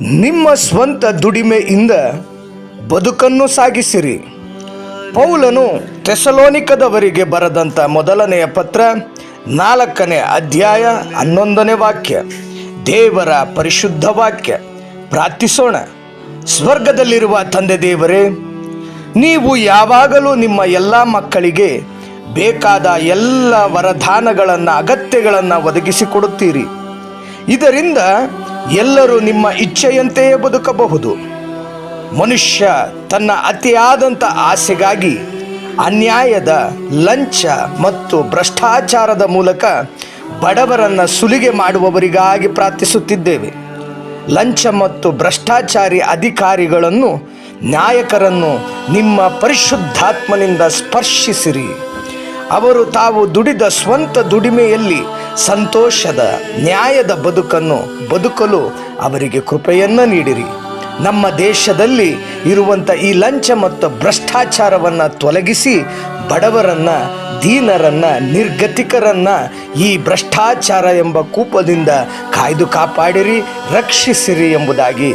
ನಿಮ್ಮ ಸ್ವಂತ ದುಡಿಮೆಯಿಂದ ಬದುಕನ್ನು ಸಾಗಿಸಿರಿ. ಪೌಲನು ಥೆಸಲೋನಿಕದವರಿಗೆ ಬರೆದಂಥ ಮೊದಲನೆಯ ಪತ್ರ 4ನೇ ಅಧ್ಯಾಯ 11ನೇ ವಾಕ್ಯ. ದೇವರ ಪರಿಶುದ್ಧ ವಾಕ್ಯ. ಪ್ರಾರ್ಥಿಸೋಣ. ಸ್ವರ್ಗದಲ್ಲಿರುವ ತಂದೆ ದೇವರೇ, ನೀವು ಯಾವಾಗಲೂ ನಿಮ್ಮ ಎಲ್ಲ ಮಕ್ಕಳಿಗೆ ಬೇಕಾದ ಎಲ್ಲ ವರದಾನಗಳನ್ನು, ಅಗತ್ಯಗಳನ್ನು ಒದಗಿಸಿಕೊಡುತ್ತೀರಿ. ಇದರಿಂದ ಎಲ್ಲರೂ ನಿಮ್ಮ ಇಚ್ಛೆಯಂತೆಯೇ ಬದುಕಬಹುದು. ಮನುಷ್ಯ ತನ್ನ ಅತಿಯಾದಂಥ ಆಸೆಗಾಗಿ ಅನ್ಯಾಯದ, ಲಂಚ ಮತ್ತು ಭ್ರಷ್ಟಾಚಾರದ ಮೂಲಕ ಬಡವರನ್ನು ಸುಲಿಗೆ ಮಾಡುವವರಿಗಾಗಿ ಪ್ರಾರ್ಥಿಸುತ್ತಿದ್ದೇವೆ. ಲಂಚ ಮತ್ತು ಭ್ರಷ್ಟಾಚಾರಿ ಅಧಿಕಾರಿಗಳನ್ನು, ನಾಯಕರನ್ನು ನಿಮ್ಮ ಪರಿಶುದ್ಧಾತ್ಮನಿಂದ ಸ್ಪರ್ಶಿಸಿರಿ. ಅವರು ತಾವು ದುಡಿದ ಸ್ವಂತ ದುಡಿಮೆಯಲ್ಲಿ ಸಂತೋಷದ, ನ್ಯಾಯದ ಬದುಕನ್ನು ಬದುಕಲು ಅವರಿಗೆ ಕೃಪೆಯನ್ನು ನೀಡಿರಿ. ನಮ್ಮ ದೇಶದಲ್ಲಿ ಇರುವಂಥ ಈ ಲಂಚ ಮತ್ತು ಭ್ರಷ್ಟಾಚಾರವನ್ನು ತೊಲಗಿಸಿ ಬಡವರನ್ನು, ದೀನರನ್ನು, ನಿರ್ಗತಿಕರನ್ನು ಈ ಭ್ರಷ್ಟಾಚಾರ ಎಂಬ ಕೂಪದಿಂದ ಕಾಯ್ದು ಕಾಪಾಡಿರಿ, ರಕ್ಷಿಸಿರಿ ಎಂಬುದಾಗಿ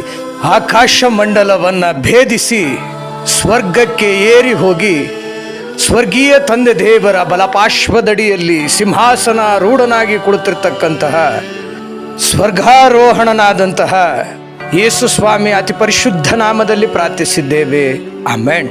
ಆಕಾಶ ಮಂಡಲವನ್ನು ಭೇದಿಸಿ ಸ್ವರ್ಗಕ್ಕೆ ಏರಿ ಹೋಗಿ ಸ್ವರ್ಗೀಯ ತಂದೆ ದೇವರ ಬಲಪಾರ್ಶ್ವದಡಿಯಲ್ಲಿ ಸಿಂಹಾಸನ ರೂಢನಾಗಿ ಕುಳಿತಿರ್ತಕ್ಕಂತಹ ಸ್ವರ್ಗಾರೋಹಣನಾದಂತಹ ಯೇಸು ಸ್ವಾಮಿ ಅತಿ ಪರಿಶುದ್ಧ ನಾಮದಲ್ಲಿ ಪ್ರಾರ್ಥಿಸಿದ್ದೇವೆ. ಆಮೆನ್.